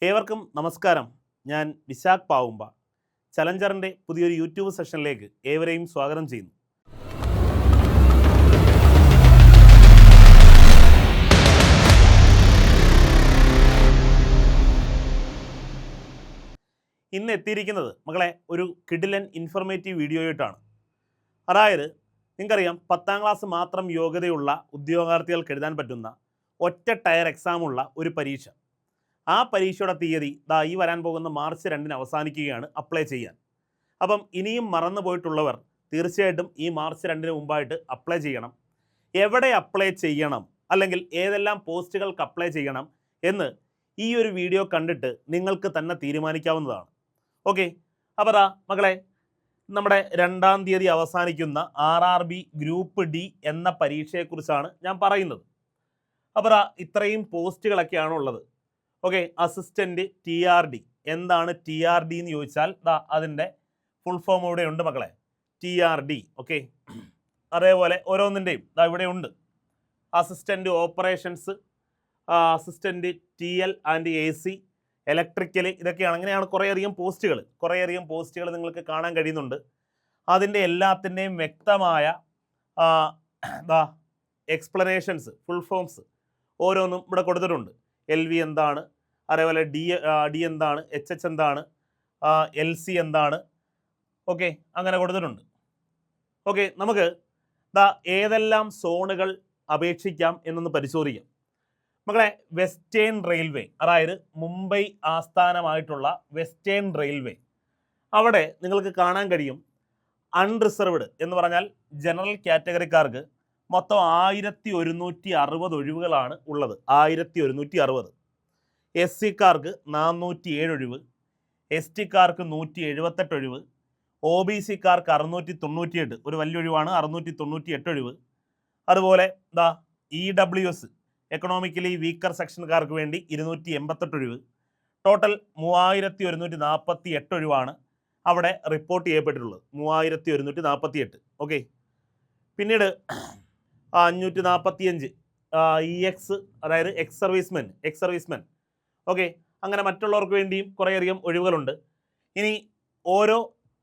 ഏവർക്കും നമസ്കാരം. ഞാൻ വിശാഖ് പാവുമ്പ. ചലഞ്ചറിൻ്റെ പുതിയൊരു യൂട്യൂബ് സെഷനിലേക്ക് ഏവരെയും സ്വാഗതം ചെയ്യുന്നു. ഇന്ന് എത്തിയിരിക്കുന്നത് മക്കളെ ഒരു കിടിലൻ ഇൻഫർമേറ്റീവ് വീഡിയോയായിട്ടാണ്. അതായത് നിങ്ങൾക്കറിയാം 10ാം ക്ലാസ് മാത്രം യോഗ്യതയുള്ള ഉദ്യോഗാർത്ഥികൾക്ക് എഴുതാൻ പറ്റുന്ന ഒറ്റ ടയർ എക്സാമുള്ള ഒരു പരീക്ഷ. ആ പരീക്ഷയുടെ തീയതി ഈ വരാൻ പോകുന്ന മാർച്ച് 2-ന് അവസാനിക്കുകയാണ് അപ്ലൈ ചെയ്യാൻ. അപ്പം ഇനിയും മറന്നു പോയിട്ടുള്ളവർ തീർച്ചയായിട്ടും ഈ മാർച്ച് 2-ന് മുമ്പായിട്ട് അപ്ലൈ ചെയ്യണം. എവിടെ അപ്ലൈ ചെയ്യണം, അല്ലെങ്കിൽ ഏതെല്ലാം പോസ്റ്റുകൾക്ക് അപ്ലൈ ചെയ്യണം എന്ന് ഈ ഒരു വീഡിയോ കണ്ടിട്ട് നിങ്ങൾക്ക് തന്നെ തീരുമാനിക്കാവുന്നതാണ്. ഓക്കെ, അപ്പോൾ മക്കളെ, നമ്മുടെ 2-ാം തീയതി അവസാനിക്കുന്ന RRB ഗ്രൂപ്പ് D എന്ന പരീക്ഷയെക്കുറിച്ചാണ് ഞാൻ പറയുന്നത്. അപ്പോൾ ഇത്രയും പോസ്റ്റുകളൊക്കെയാണ് ഉള്ളത്. Okay, assistant TRD. എന്താണ് TRD എന്ന് ചോദിച്ചാൽ അതിൻ്റെ ഫുൾ ഫോം ഇവിടെ ഉണ്ട് മക്കളെ, TRD. ഓക്കെ, അതേപോലെ ഓരോന്നിൻ്റെയും ഇവിടെ ഉണ്ട്. Assistant operations, assistant TL and AC, electrical, ഇതൊക്കെയാണ്. അങ്ങനെയാണ് കുറേയധികം പോസ്റ്റുകൾ നിങ്ങൾക്ക് കാണാൻ കഴിയുന്നുണ്ട്. അതിൻ്റെ എല്ലാത്തിൻ്റെയും വ്യക്തമായ എക്സ്പ്ലനേഷൻസ്, ഫുൾ ഫോംസ് ഓരോന്നും ഇവിടെ കൊടുത്തിട്ടുണ്ട്. LV എന്താണ്, അതേപോലെ D എന്താണ്, HH എന്താണ്, LC എന്താണ്, ഓക്കെ, അങ്ങനെ കൊടുത്തിട്ടുണ്ട്. ഓക്കെ, നമുക്ക് ഏതെല്ലാം സോണുകൾ അപേക്ഷിക്കാം എന്നൊന്ന് പരിശോധിക്കാം. മക്കളെ, വെസ്റ്റേൺ റെയിൽവേ, അതായത് മുംബൈ ആസ്ഥാനമായിട്ടുള്ള വെസ്റ്റേൺ റെയിൽവേ, അവിടെ നിങ്ങൾക്ക് കാണാൻ കഴിയും അൺറിസർവ്ഡ് എന്ന് പറഞ്ഞാൽ ജനറൽ കാറ്റഗറിക്കാർക്ക് മൊത്തം 1160 ഒഴിവുകളാണ് ഉള്ളത്. 1160. SC-ക്കാർക്ക് 407 ഒഴിവ്, ST-ക്കാർക്ക് 178 ഒഴിവ്, OBC-ക്കാർക്ക് 698, ഒരു വലിയ ഒഴിവാണ്, 698 ഒഴിവ്. അതുപോലെ EWS എക്കണോമിക്കലി വീക്കർ സെക്ഷൻകാർക്ക് വേണ്ടി 288 ഒഴിവ്. ടോട്ടൽ 3148 ഒഴിവാണ് അവിടെ റിപ്പോർട്ട് ചെയ്യപ്പെട്ടിട്ടുള്ളത്. 3148. ഓക്കെ, പിന്നീട് 545 EX, അതായത് എക്സ് സർവീസ്മെൻ. ഓക്കെ, അങ്ങനെ മറ്റുള്ളവർക്ക് വേണ്ടിയും കുറേയധികം ഒഴിവുകളുണ്ട്. ഇനി ഓരോ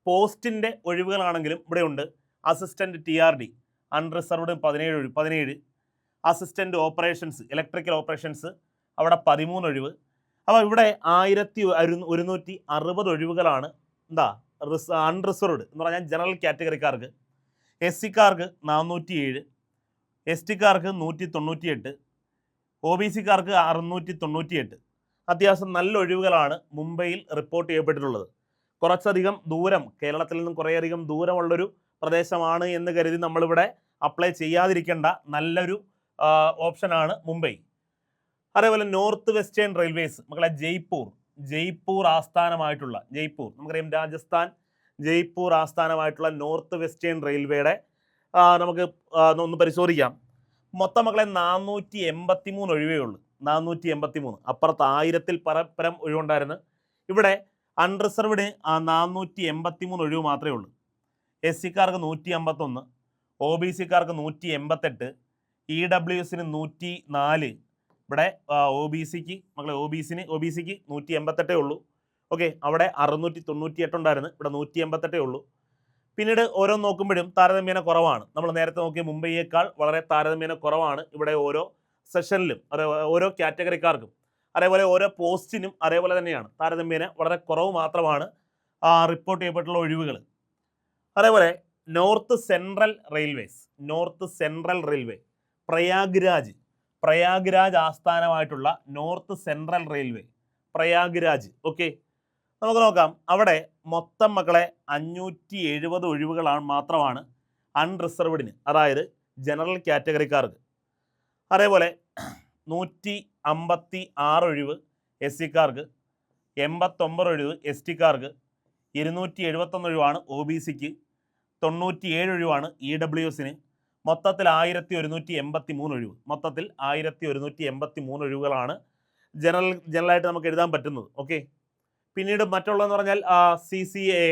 പോസ്റ്റിൻ്റെ ഒഴിവുകളാണെങ്കിലും ഇവിടെ ഉണ്ട്. Assistant TRD unreserved 17. Assistant operations, electrical operations, അവിടെ 13 ഒഴിവ്. അപ്പോൾ ഇവിടെ 1160 ഒഴിവുകളാണ് അൺറിസർവ്ഡ് എന്ന് പറഞ്ഞാൽ ജനറൽ കാറ്റഗറിക്കാർക്ക്. SC-ക്കാർക്ക് 407, ST-ക്കാർക്ക് 198, OBC-ക്കാർക്ക് 698. അത്യാവശ്യം നല്ല ഒഴിവുകളാണ് മുംബൈയിൽ റിപ്പോർട്ട് ചെയ്യപ്പെട്ടിട്ടുള്ളത്. കുറച്ചധികം ദൂരം, കേരളത്തിൽ നിന്നും കുറേയധികം ദൂരമുള്ളൊരു പ്രദേശമാണ് എന്ന് കരുതി നമ്മളിവിടെ അപ്ലൈ ചെയ്യാതിരിക്കേണ്ട നല്ലൊരു ഓപ്ഷനാണ് മുംബൈ. അതേപോലെ നോർത്ത് വെസ്റ്റേൺ റെയിൽവേസ്, മക്കളെ, ജയ്പൂർ ആസ്ഥാനമായിട്ടുള്ള നമുക്കറിയാം രാജസ്ഥാൻ, ജയ്പൂർ ആസ്ഥാനമായിട്ടുള്ള നോർത്ത് വെസ്റ്റേൺ റെയിൽവേയുടെ നമുക്ക് ഒന്ന് പരിശോധിക്കാം. മൊത്തം മക്കളെ 483 ഒഴിവേ ഉള്ളൂ. 483. അപ്പുറത്ത് 1000-ൽ പരം ഒഴിവുണ്ടായിരുന്നു. ഇവിടെ അൺറിസർവ്ഡ് 483 ഒഴിവ് മാത്രമേ ഉള്ളൂ. SC-ക്കാർക്ക് 151, OBC-ക്കാർക്ക് 188, EWS-ന് 104. ഇവിടെ OBC-ക്ക് 188 ഉള്ളൂ. ഓക്കെ, അവിടെ 698 ഉണ്ടായിരുന്നു, ഇവിടെ 188 ഉള്ളൂ. പിന്നീട് ഓരോ നോക്കുമ്പോഴും താരതമ്യേന കുറവാണ്. നമ്മൾ നേരത്തെ നോക്കിയ മുംബൈയേക്കാൾ വളരെ താരതമ്യേന കുറവാണ് ഇവിടെ ഓരോ സെഷനിലും, ഓരോ കാറ്റഗറിക്കാർക്കും, അതേപോലെ ഓരോ പോസ്റ്റിനും അതേപോലെ തന്നെയാണ്. താരതമ്യേന വളരെ കുറവ് മാത്രമാണ് റിപ്പോർട്ട് ചെയ്യപ്പെട്ടുള്ള ഒഴിവുകൾ. അതേപോലെ നോർത്ത് സെൻട്രൽ റെയിൽവേ, പ്രയാഗ്രാജ് ആസ്ഥാനമായിട്ടുള്ള north central railway, Prayagraj. Okay, നമുക്ക് നോക്കാം. അവിടെ മൊത്തം മക്കളെ 570 ഒഴിവുകളാണ് മാത്രമാണ് അൺറിസർവ്ഡിന്, അതായത് ജനറൽ കാറ്റഗറിക്കാർക്ക്. അതേപോലെ 156 ഒഴിവ് SC-ക്കാർക്ക്, 89 ഒഴിവ് ST-ക്കാർക്ക്, 271 ഒഴിവാണ് OBC-ക്ക്, 97 ഒഴിവാണ് EWS-ന്. മൊത്തത്തിൽ 1183 ഒഴിവ്. 1183 ഒഴിവുകളാണ് ജനറലായിട്ട് നമുക്ക് എഴുതാൻ പറ്റുന്നത്. ഓക്കെ, പിന്നീട് മറ്റുള്ളതെന്ന് പറഞ്ഞാൽ CCA,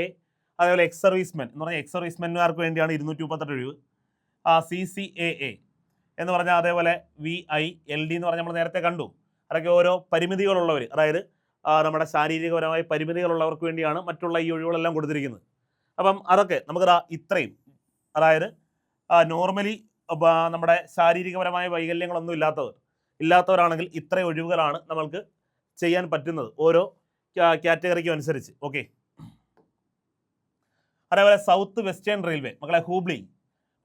അതേപോലെ എക്സ് സർവീസ്മെൻ എന്ന് പറഞ്ഞാൽ എക്സ് സർവീസ്മെൻകാർക്ക് വേണ്ടിയാണ് 238 ഒഴിവ്. CCAA എന്ന് പറഞ്ഞാൽ, അതേപോലെ VILD എന്ന് പറഞ്ഞാൽ നമ്മൾ നേരത്തെ കണ്ടു. അതൊക്കെ ഓരോ പരിമിതികളുള്ളവർ, അതായത് നമ്മുടെ ശാരീരികപരമായ പരിമിതികളുള്ളവർക്ക് വേണ്ടിയാണ് മറ്റുള്ള ഈ ഒഴിവുകളെല്ലാം കൊടുത്തിരിക്കുന്നത്. അപ്പം അതൊക്കെ നമുക്ക് ഇത്രയും, അതായത് നോർമലി നമ്മുടെ ശാരീരികപരമായ വൈകല്യങ്ങളൊന്നും ഇല്ലാത്തവരാണെങ്കിൽ ഇത്രയും ഒഴിവുകളാണ് നമ്മൾക്ക് ചെയ്യാൻ പറ്റുന്നത് ഓരോ കാറ്റഗറിക്കും അനുസരിച്ച്. ഓക്കെ, അതേപോലെ സൗത്ത് വെസ്റ്റേൺ റെയിൽവേ മക്കളെ,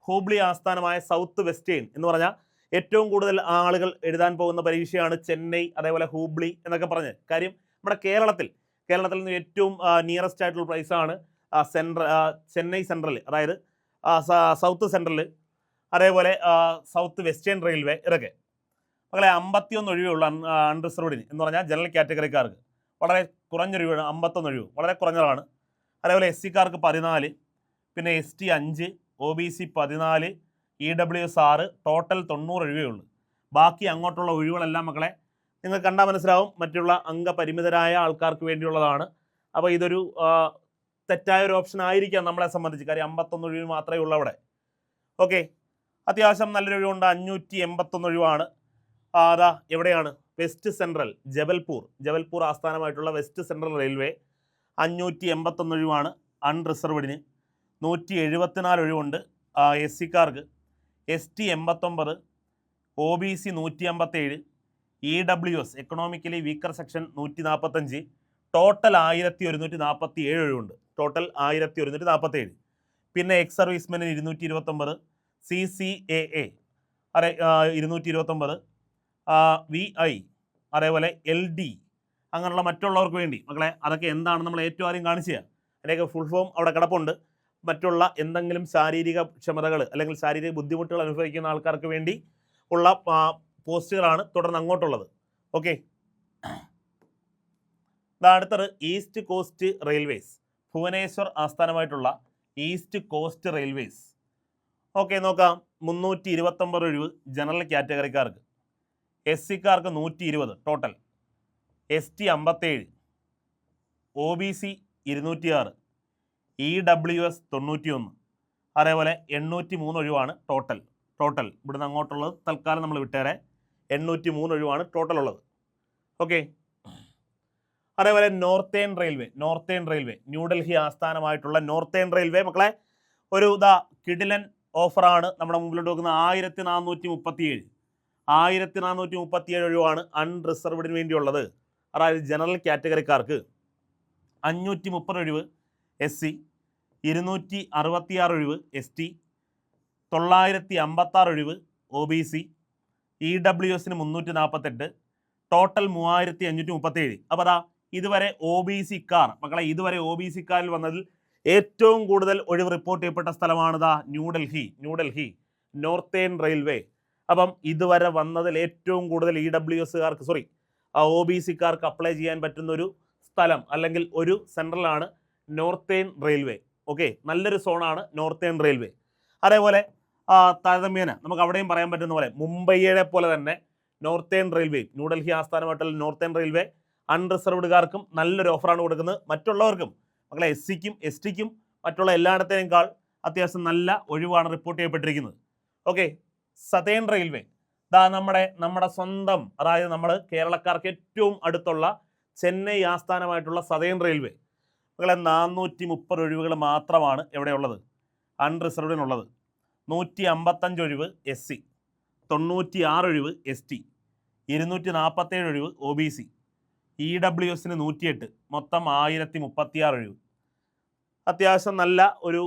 ഹൂബ്ലി ആസ്ഥാനമായ സൗത്ത് വെസ്റ്റേൺ എന്ന് പറഞ്ഞാൽ ഏറ്റവും കൂടുതൽ ആളുകൾ എഴുതാൻ പോകുന്ന പരീക്ഷയാണ് ചെന്നൈ, അതേപോലെ ഹൂബ്ലി എന്നൊക്കെ പറഞ്ഞ്. കാര്യം നമ്മുടെ കേരളത്തിൽ നിന്ന് ഏറ്റവും നിയറസ്റ്റ് ആയിട്ടുള്ള പ്ലേസാണ് ചെന്നൈ സെൻട്രൽ, അതായത് സൗത്ത് സെൻട്രൽ, അതേപോലെ സൗത്ത് വെസ്റ്റേൺ റെയിൽവേ. ഇതൊക്കെ മക്കളെ 51 ഒഴിവുള്ള അൺറിസർവ്ഡിന് എന്ന് പറഞ്ഞാൽ ജനറൽ കാറ്റഗറിക്കാർക്ക് വളരെ കുറഞ്ഞൊഴിവാണ്. 51 ഒഴിവ് വളരെ കുറഞ്ഞതാണ്. അതേപോലെ എസ് സിക്കാർക്ക് 14, പിന്നെ ST 5, OBC 14, EWS 6, ടോട്ടൽ 90 ഒഴിവേ ഉള്ളൂ. ബാക്കി അങ്ങോട്ടുള്ള ഒഴിവുകളെല്ലാം മക്കളെ നിങ്ങൾ കണ്ടാൽ മനസ്സിലാവും മറ്റുള്ള അംഗപരിമിതരായ ആൾക്കാർക്ക് വേണ്ടിയുള്ളതാണ്. അപ്പോൾ ഇതൊരു തെറ്റായ ഒരു ഓപ്ഷൻ ആയിരിക്കാം നമ്മളെ സംബന്ധിച്ച്. കാര്യം 51 ഒഴിവ് മാത്രമേ ഉള്ളൂ അവിടെ. ഓക്കെ, അത്യാവശ്യം നല്ലൊരു ഒഴിവുണ്ട്. 581 ഒഴിവാണ്. അതാ എവിടെയാണ്? വെസ്റ്റ് സെൻട്രൽ ജബൽപൂർ ആസ്ഥാനമായിട്ടുള്ള വെസ്റ്റ് സെൻട്രൽ റെയിൽവേ 581 ഒഴിവാണ് അൺറിസർവ്ഡിന്. 174 ഒഴിവുണ്ട് എസ് സിക്കാർക്ക്. ST 89, OBC 157, EWS economically weaker section 145, total 1147 ഒഴിവുണ്ട്. ടോട്ടൽ 1147. പിന്നെ എക്സ് സർവീസ്മെനിന് 229, CCAA 229, VI, അതേപോലെ LD, അങ്ങനെയുള്ള മറ്റുള്ളവർക്ക് വേണ്ടി മക്കളെ അതൊക്കെ എന്താണ് നമ്മൾ ഏറ്റവും ആദ്യം കാണിച്ചു തരാം. അതിൻ്റെയൊക്കെ ഫുൾ ഫോം അവിടെ കിടപ്പുണ്ട്. മറ്റുള്ള എന്തെങ്കിലും ശാരീരിക ക്ഷമതകൾ അല്ലെങ്കിൽ ശാരീരിക ബുദ്ധിമുട്ടുകൾ അനുഭവിക്കുന്ന ആൾക്കാർക്ക് വേണ്ടി ഉള്ള പോസ്റ്റുകളാണ് തുടർന്ന് അങ്ങോട്ടുള്ളത്. ഓക്കെ, അടുത്തത് ഈസ്റ്റ് കോസ്റ്റ് റെയിൽവേസ്, ഭുവനേശ്വർ ആസ്ഥാനമായിട്ടുള്ള ഈസ്റ്റ് കോസ്റ്റ് റെയിൽവേസ്. ഓക്കെ, നോക്കാം. 329 ഒഴിവ് ജനറൽ കാറ്റഗറിക്കാർക്ക്. എസ് സിക്കാർക്ക് 120 ടോട്ടൽ. ST 57, OBC 206, EWS 91, അതേപോലെ 803 ഒഴിവാണ് ടോട്ടൽ. ഇവിടുന്ന് അങ്ങോട്ടുള്ളത് തൽക്കാലം നമ്മൾ വിട്ടേരെ. 803 ഒഴിവാണ് ടോട്ടൽ ഉള്ളത്. ഓക്കെ, അതേപോലെ നോർത്തേൺ റെയിൽവേ ന്യൂഡൽഹി ആസ്ഥാനമായിട്ടുള്ള നോർത്തേൺ റെയിൽവേ മക്കളെ ഒരു കിടിലൻ ഓഫറാണ് നമ്മുടെ മുമ്പിലോട്ട് വെക്കുന്നത്. 1437 ഒഴിവാണ് അൺറിസർവ്ഡിന് വേണ്ടിയുള്ളത്. അതായത് ജനറൽ കാറ്റഗറിക്കാർക്ക്. 530 ഒഴിവ് SC, 266 ഒഴിവ് ST, 956 ഒഴിവ് OBC, EWSന് 348, ടോട്ടൽ 3537. അപ്പോൾ ഇതുവരെ OBC കാറിൽ വന്നതിൽ ഏറ്റവും കൂടുതൽ ഒഴിവ് റിപ്പോർട്ട് ചെയ്യപ്പെട്ട സ്ഥലമാണ് ന്യൂഡൽഹി നോർത്തേൺ റെയിൽവേ. അപ്പം ഇതുവരെ വന്നതിൽ ഏറ്റവും കൂടുതൽ OBC കാർക്ക് അപ്ലൈ ചെയ്യാൻ പറ്റുന്ന ഒരു സ്ഥലം അല്ലെങ്കിൽ ഒരു സെൻട്രലാണ് നോർത്തേൺ റെയിൽവേ. ഓക്കെ, നല്ലൊരു സോണാണ് നോർത്തേൺ റെയിൽവേ. അതേപോലെ താരതമ്യേന നമുക്ക് അവിടെയും പറയാൻ പറ്റുന്ന പോലെ മുംബൈയെ പോലെ തന്നെ നോർത്തേൺ റെയിൽവേ, ന്യൂഡൽഹി ആസ്ഥാനമായിട്ടുള്ള നോർത്തേൺ റെയിൽവേ അൺറിസർവ്ഡുകാർക്കും നല്ലൊരു ഓഫറാണ് കൊടുക്കുന്നത്. മറ്റുള്ളവർക്കും മക്കളെ SC ക്കും ST ക്കും മറ്റുള്ള എല്ലായിടത്തേക്കാൾ അത്യാവശ്യം നല്ല ഒഴിവാണ് റിപ്പോർട്ട് ചെയ്യപ്പെട്ടിരിക്കുന്നത്. ഓക്കെ, സതേൺ റെയിൽവേ നമ്മുടെ സ്വന്തം, അതായത് നമ്മൾ കേരളക്കാർക്ക് ഏറ്റവും അടുത്തുള്ള ചെന്നൈ ആസ്ഥാനമായിട്ടുള്ള സതേൺ റെയിൽവേ മക്കളെ 430 ഒഴിവുകൾ മാത്രമാണ് എവിടെയുള്ളത്? അൺറിസർവ്ഡിനുള്ളത്. 155 ഒഴിവ് SC, 96 ഒഴിവ് ST, 247 ഒഴിവ് OBC, EWSന് 108, മൊത്തം 1036 ഒഴിവ്. അത്യാവശ്യം നല്ല ഒരു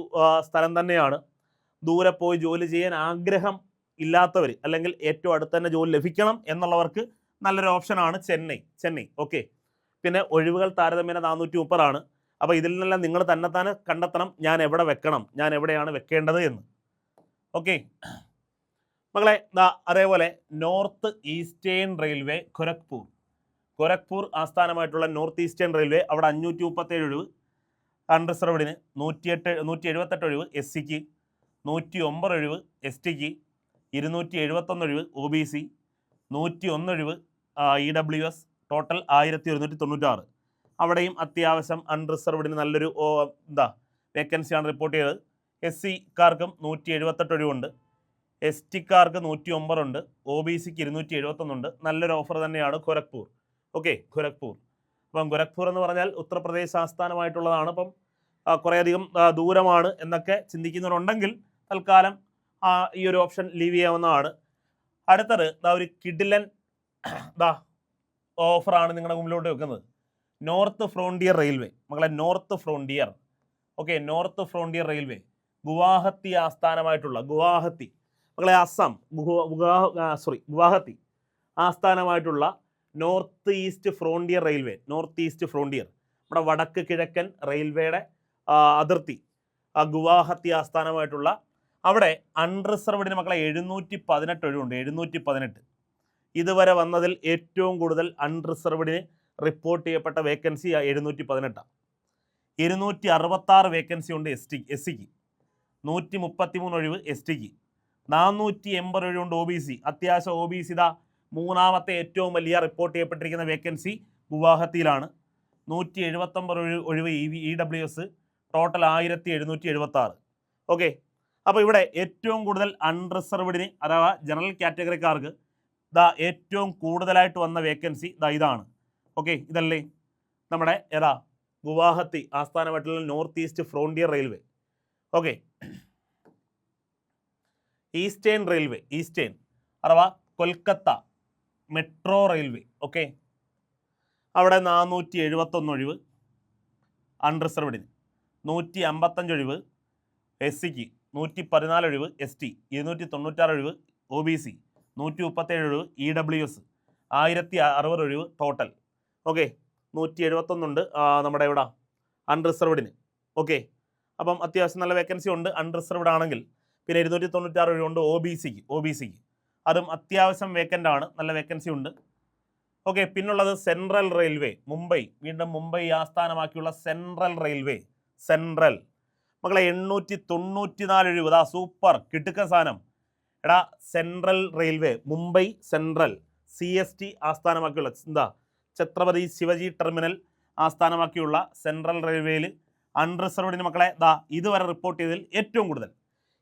സ്ഥലം തന്നെയാണ്. ദൂരെ പോയി ജോലി ചെയ്യാൻ ആഗ്രഹം ഇല്ലാത്തവർ അല്ലെങ്കിൽ ഏറ്റവും അടുത്ത് തന്നെ ജോലി ലഭിക്കണം എന്നുള്ളവർക്ക് നല്ലൊരു ഓപ്ഷനാണ് ചെന്നൈ. ഓക്കെ, പിന്നെ ഒഴിവുകൾ താരതമ്യേന 430 ആണ്. അപ്പോൾ ഇതിൽ നിന്നെല്ലാം നിങ്ങൾ തന്നെ കണ്ടെത്തണം ഞാൻ എവിടെ വെക്കണം, ഞാൻ എവിടെയാണ് വെക്കേണ്ടത് എന്ന്. ഓക്കെ മക്കളെ, അതേപോലെ നോർത്ത് ഈസ്റ്റേൺ റെയിൽവേ ഗോരഖ്പൂർ ആസ്ഥാനമായിട്ടുള്ള നോർത്ത് ഈസ്റ്റേൺ റെയിൽവേ, അവിടെ 537 ഒഴിവ് അൺറിസർവ്ഡിന്, 178 ഒഴിവ് SC ക്ക്, 109 ഒഴിവ് ST ക്ക്, 271 ഒഴിവ് OBC, 101 ഒഴിവ് EWS, ടോട്ടൽ 1196. അവിടെയും അത്യാവശ്യം അൺറിസർവ്ഡിന് നല്ലൊരു വേക്കൻസിയാണ് റിപ്പോർട്ട് ചെയ്തത്. SC കാർക്കും 178 ഒഴിവുണ്ട്, ST കാർക്ക് 109 ഉണ്ട്, OBC ക്ക് 271 ഉണ്ട്. നല്ലൊരു ഓഫർ തന്നെയാണ് ഗോരഖ്പൂർ. ഓക്കെ, ഗോരഖ്പൂർ. അപ്പം ഗോരഖ്പൂർ എന്ന് പറഞ്ഞാൽ ഉത്തർപ്രദേശ് ആസ്ഥാനമായിട്ടുള്ളതാണ്. അപ്പം കുറേയധികം ദൂരമാണ് എന്നൊക്കെ ചിന്തിക്കുന്നവരുണ്ടെങ്കിൽ തൽക്കാലം ഈ ഒരു ഓപ്ഷൻ ലീവ് ചെയ്യാവുന്നതാണ്. അടുത്തത് ഒരു കിഡിലൻ ഓഫറാണ് നിങ്ങളുടെ മുമ്പിലോട്ട് വെക്കുന്നത്. നോർത്ത് ഫ്രോണ്ടിയർ റെയിൽവേ മക്കളെ, north frontier. Okay, north frontier railway Guwahati ആസ്ഥാനമായിട്ടുള്ള, ഗുവാഹത്തി മക്കളെ അസം, ഗുവാഹത്തി ആസ്ഥാനമായിട്ടുള്ള north east frontier railway. North east frontier നമ്മുടെ വടക്ക് കിഴക്കൻ റെയിൽവേയുടെ അതിർത്തി, ഗുവാഹത്തി ആസ്ഥാനമായിട്ടുള്ള അവിടെ അൺറിസർവ്ഡിന് മക്കളെ 718 ഒഴിവുണ്ട്. 718 ഇതുവരെ വന്നതിൽ ഏറ്റവും കൂടുതൽ അൺറിസർവ്ഡിന് റിപ്പോർട്ട് ചെയ്യപ്പെട്ട വേക്കൻസി 718. 266 വേക്കൻസി ഉണ്ട് എസ് സിക്ക്, 133 ഒഴിവ് എസ് ടിക്ക്, 480 ഒഴിവുണ്ട് ഒ ബി സി. അത്യാവശ്യം ഒ ബി സി മൂന്നാമത്തെ ഏറ്റവും വലിയ റിപ്പോർട്ട് ചെയ്യപ്പെട്ടിരിക്കുന്ന വേക്കൻസി ഗുവാഹത്തിയിലാണ്. 179 ഒഴിവ് EWS, ടോട്ടൽ 1776. ഓക്കെ, അപ്പോൾ ഇവിടെ ഏറ്റവും കൂടുതൽ അൺറിസർവ്ഡിന് അഥവാ ജനറൽ കാറ്റഗറിക്കാർക്ക് ഏറ്റവും കൂടുതലായിട്ട് വന്ന വേക്കൻസി ഇതാണ്. ഓക്കെ, ഇതല്ലേ നമ്മുടെ ഗുവാഹത്തി ആസ്ഥാനമായിട്ടുള്ള north east frontier railway. Okay, eastern railway, eastern അഥവാ കൊൽക്കത്ത മെട്രോ റെയിൽവേ. ഓക്കെ, അവിടെ 471 ഒഴിവ് അൺറിസർവ്ഡിന്, 155 ഒഴിവ് എസ് സിക്ക്, 114 ഒഴിവ് എസ് ടി, 296 ഒഴിവ് ഒ ബി സി, 137 ഒഴിവ് EWS, 1060 ഒഴിവ് ടോട്ടൽ. ഓക്കെ, 171 ഉണ്ട് നമ്മുടെ ഇവിടെ അൺറിസർവ്ഡിന്. ഓക്കെ, അപ്പം അത്യാവശ്യം നല്ല വേക്കൻസി ഉണ്ട് അൺറിസർവ്ഡ് ആണെങ്കിൽ. പിന്നെ 296 ഒഴിവുണ്ട് ഒ ബി സിക്ക്, അതും അത്യാവശ്യം വേക്കൻ്റ് ആണ്, നല്ല വേക്കൻസി ഉണ്ട്. ഓക്കെ, പിന്നുള്ളത് സെൻട്രൽ റെയിൽവേ മുംബൈ, വീണ്ടും മുംബൈ ആസ്ഥാനമാക്കിയുള്ള സെൻട്രൽ റെയിൽവേ. സെൻട്രൽ മക്കളെ 894 ഒഴിവ്, സൂപ്പർ കിട്ടുക്കൻ സാധനം. Central railway Mumbai central CST ആസ്ഥാനമാക്കിയുള്ള ഛത്രപതി ശിവജി ടെർമിനൽ ആസ്ഥാനമാക്കിയുള്ള സെൻട്രൽ റെയിൽവേയിൽ അൺറിസർവ്ഡിന് മക്കളെ ഇതുവരെ റിപ്പോർട്ട് ചെയ്തതിൽ ഏറ്റവും കൂടുതൽ,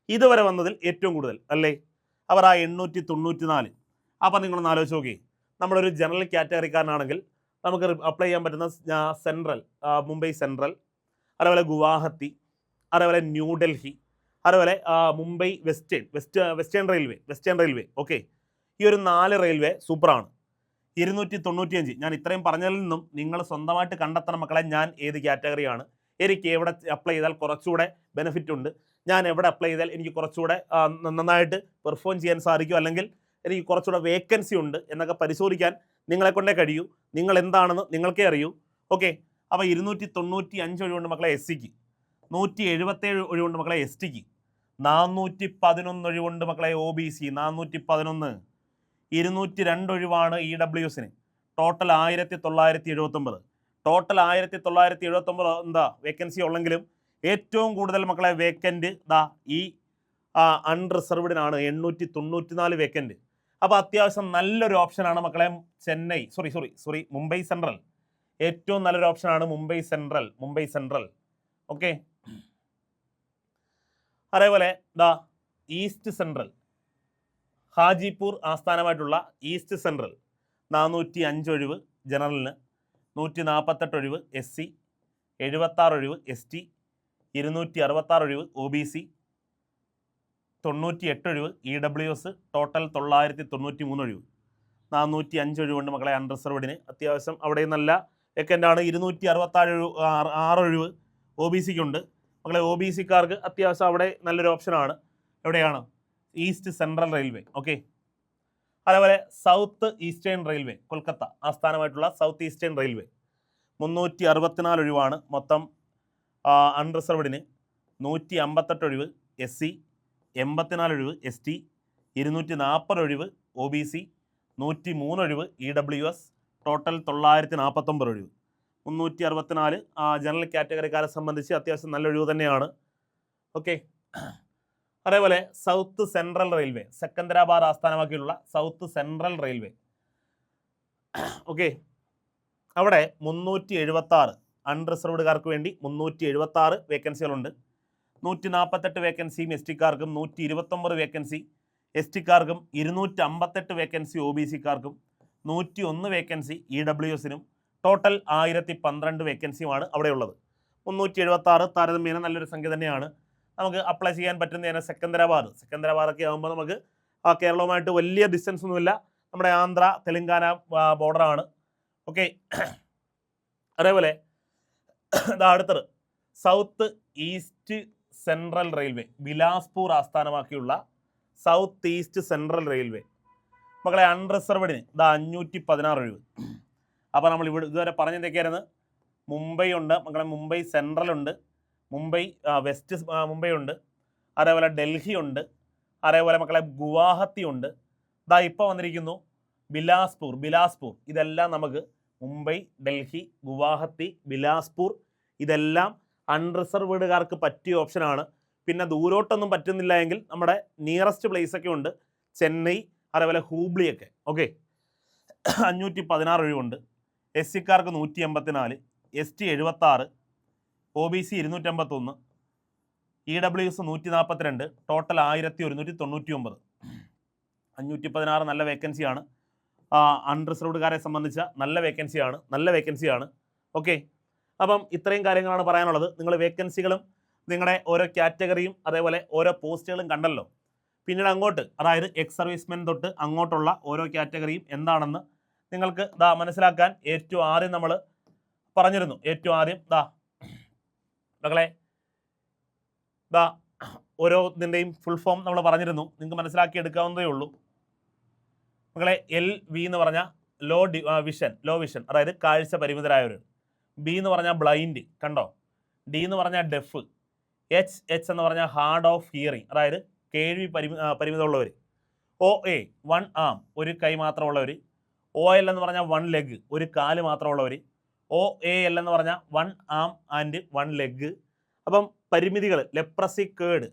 ഇതുവരെ വന്നതിൽ ഏറ്റവും കൂടുതൽ അല്ലേ അവർ 894. അപ്പം നിങ്ങളൊന്ന് ആലോചിച്ച് നോക്കി, നമ്മളൊരു ജനറൽ കാറ്റഗറിക്കാരനാണെങ്കിൽ നമുക്ക് അപ്ലൈ ചെയ്യാൻ പറ്റുന്ന സെൻട്രൽ, മുംബൈ സെൻട്രൽ, അതേപോലെ ഗുവാഹത്തി, അതേപോലെ ന്യൂഡൽഹി, അതുപോലെ മുംബൈ വെസ്റ്റേൺ റെയിൽവേ. ഓക്കെ, ഈ ഒരു 4 റെയിൽവേ സൂപ്പറാണ്. 295 ഞാൻ ഇത്രയും പറഞ്ഞതിൽ നിന്നും നിങ്ങൾ സ്വന്തമായിട്ട് കണ്ടെത്തണം മക്കളെ, ഞാൻ ഏത് കാറ്റഗറിയാണ്, എനിക്ക് എവിടെ അപ്ലൈ ചെയ്താൽ കുറച്ചുകൂടെ ബെനിഫിറ്റ് ഉണ്ട്, ഞാൻ എവിടെ അപ്ലൈ ചെയ്താൽ എനിക്ക് കുറച്ചുകൂടെ നന്നായിട്ട് പെർഫോം ചെയ്യാൻ സാധിക്കും, അല്ലെങ്കിൽ എനിക്ക് കുറച്ചുകൂടെ വേക്കൻസി ഉണ്ട് എന്നൊക്കെ പരിശോധിക്കാൻ നിങ്ങളെക്കൊണ്ടേ കഴിയൂ. നിങ്ങൾ എന്താണെന്ന് നിങ്ങൾക്കേ അറിയൂ. ഓക്കെ, അപ്പോൾ 295 ഒഴിവുണ്ട് മക്കളെ എസ് സിക്ക്, 177 ഒഴിവുണ്ട് മക്കളെ എസ് ടിക്ക്, 411 ഒഴിവുണ്ട് മക്കളെ ഒ ബി സി, 411, 202 ഒഴിവാണ് EWSന്, ടോട്ടൽ 1979. ടോട്ടൽ 1979 വേക്കൻസി ഉള്ളെങ്കിലും ഏറ്റവും കൂടുതൽ മക്കളെ വേക്കൻറ്റ് ഈ അൺറിസർവ്ഡിനാണ്, 894 വേക്കൻറ്റ്. അപ്പോൾ അത്യാവശ്യം നല്ലൊരു ഓപ്ഷനാണ് മക്കളെ മുംബൈ സെൻട്രൽ. ഏറ്റവും നല്ലൊരു ഓപ്ഷനാണ് മുംബൈ സെൻട്രൽ. ഓക്കെ, അതേപോലെ ഈസ്റ്റ് സെൻട്രൽ, ഹാജിപൂർ ആസ്ഥാനമായിട്ടുള്ള ഈസ്റ്റ് സെൻട്രൽ 405 ഒഴിവ് ജനറലിന്, 148 ഒഴിവ് എസ് സി, 76 ഒഴിവ് എസ് ടി, 266 ഒഴിവ് ഒ ബി സി, 98 ഒഴിവ് EWS, ടോട്ടൽ 993 ഒഴിവ്, 405 ഒഴിവുണ്ട് മക്കളെ അൺറിസർവ്ഡിന്. അത്യാവശ്യം അവിടെ നല്ല വേക്കൻ്റാണ്. 266 ഒഴിവ് ഒ ബി സിക്കുണ്ട് മക്കളെ. ഒ ബി സിക്കാർക്ക് അത്യാവശ്യം അവിടെ നല്ലൊരു ഓപ്ഷനാണ്. എവിടെയാണ്? East central railway. ഓക്കെ, അതേപോലെ സൗത്ത് ഈസ്റ്റേൺ റെയിൽവേ കൊൽക്കത്ത ആസ്ഥാനമായിട്ടുള്ള സൗത്ത് ഈസ്റ്റേൺ റെയിൽവേ 364 ഒഴിവാണ് മൊത്തം അൺറിസർവ്ഡിന്. 158 ഒഴിവ് എസ് സി, 84 ഒഴിവ് എസ് ടി, 240 ഒഴിവ് ഒ ബി സി, 103 ഒഴിവ് EWS, ടോട്ടൽ 949 ഒഴിവ്. 364 ജനറൽ കാറ്റഗറിക്കാരെ സംബന്ധിച്ച് അത്യാവശ്യം നല്ല ഒഴിവ് തന്നെയാണ്. ഓക്കെ, അതേപോലെ സൗത്ത് സെൻട്രൽ റെയിൽവേ സെക്കന്ദരാബാദ് ആസ്ഥാനമാക്കിയുള്ള സൗത്ത് സെൻട്രൽ റെയിൽവേ. ഓക്കെ, അവിടെ 376 അൺറിസർവ്ഡുകാർക്ക് വേണ്ടി 376 വേക്കൻസികളുണ്ട്. 148 വേക്കൻസിയും എസ് ടിക്കാർക്കും, 129 വേക്കൻസി എസ് ടിക്കാർക്കും, 258 വേക്കൻസി ഒ ബി സിക്കാർക്കും, 101 വേക്കൻസി EWSനും, ടോട്ടൽ 1012 വേക്കൻസിയുമാണ് അവിടെയുള്ളത്. 376 താരതമ്യേന നല്ലൊരു സംഖ്യ തന്നെയാണ്. നമുക്ക് അപ്ലൈ ചെയ്യാൻ പറ്റുന്നതാണ് സെക്കന്ദരാബാദൊക്കെ ആകുമ്പോൾ നമുക്ക് കേരളവുമായിട്ട് വലിയ ഡിസ്റ്റൻസ് ഒന്നുമില്ല. നമ്മുടെ ആന്ധ്ര തെലങ്കാന ബോർഡറാണ്. ഓക്കെ, അതേപോലെ അടുത്തത് south east central railway, Bilaspur ആസ്ഥാനമാക്കിയുള്ള സൗത്ത് ഈസ്റ്റ് സെൻട്രൽ റെയിൽവേ മക്കളെ അൺറിസർവ്ഡിന് 516 ഒഴിവ്. അപ്പോൾ നമ്മൾ ഇതുവരെ പറഞ്ഞെന്തൊക്കെയായിരുന്നു? മുംബൈ ഉണ്ട് മക്കളെ, മുംബൈ സെൻട്രൽ ഉണ്ട്, മുംബൈ വെസ്റ്റ് മുംബൈ ഉണ്ട്, അതേപോലെ ഡൽഹി ഉണ്ട്, അതേപോലെ മക്കളെ ഗുവാഹത്തി ഉണ്ട്. ഇപ്പോൾ വന്നിരിക്കുന്നു ബിലാസ്പൂർ. ഇതെല്ലാം നമുക്ക് മുംബൈ, ഡൽഹി, ഗുവാഹത്തി, ബിലാസ്പൂർ ഇതെല്ലാം അൺറിസർവ്ഡുകാർക്ക് പറ്റിയ ഓപ്ഷനാണ്. പിന്നെ ദൂരോട്ടൊന്നും പറ്റുന്നില്ല എങ്കിൽ നമ്മുടെ നിയറസ്റ്റ് പ്ലേസ് ഒക്കെ ഉണ്ട്, ചെന്നൈ, അതേപോലെ ഹൂബ്ലിയൊക്കെ. ഓക്കെ, 516 ഒഴിവുണ്ട്. എസ് സിക്കാർക്ക് 184, ST 76, OBC 251, EWS 142, ടോട്ടൽ 1199. 516 നല്ല വേക്കൻസിയാണ്. അൺറിസർവ്ഡുകാരെ സംബന്ധിച്ച നല്ല വേക്കൻസിയാണ്. ഓക്കെ, അപ്പം ഇത്രയും കാര്യങ്ങളാണ് പറയാനുള്ളത്. നിങ്ങൾ വേക്കൻസികളും നിങ്ങളുടെ ഓരോ കാറ്റഗറിയും അതേപോലെ ഓരോ പോസ്റ്റുകളും കണ്ടല്ലോ. പിന്നീട് അങ്ങോട്ട്, അതായത് എക്സ് സർവീസ്മെൻ തൊട്ട് അങ്ങോട്ടുള്ള ഓരോ കാറ്റഗറിയും എന്താണെന്ന് നിങ്ങൾക്ക് മനസ്സിലാക്കാൻ ഏറ്റവും ആദ്യം നമ്മൾ പറഞ്ഞിരുന്നു. മക്കളെ ഓരോന്നിൻ്റെയും ഫുൾ ഫോം നമ്മൾ പറഞ്ഞിരുന്നു, നിങ്ങൾക്ക് മനസ്സിലാക്കി എടുക്കാവുന്നതേ ഉള്ളൂ. മക്കളെ LV എന്ന് പറഞ്ഞാൽ ലോ വിഷൻ, അതായത് കാഴ്ച പരിമിതരായവർ. B എന്ന് പറഞ്ഞാൽ ബ്ലൈൻഡ്, കണ്ടോ. D എന്ന് പറഞ്ഞാൽ ഡെഫ്. H എന്ന് പറഞ്ഞാൽ ഹാർഡ് ഓഫ് ഹിയറിംഗ്, അതായത് കേൾവി പരിമിതമുള്ളവർ. OA 1 ആം, ഒരു കൈ മാത്രമുള്ളവർ. OL എന്ന് പറഞ്ഞാൽ 1 ലെഗ്, ഒരു കാല് മാത്രമുള്ളവർ. OAL എന്ന് പറഞ്ഞാൽ 1 ആം ആൻഡ് 1 ലെഗ്. അപ്പം പരിമിതികൾ ലെപ്രസി കേർഡ്,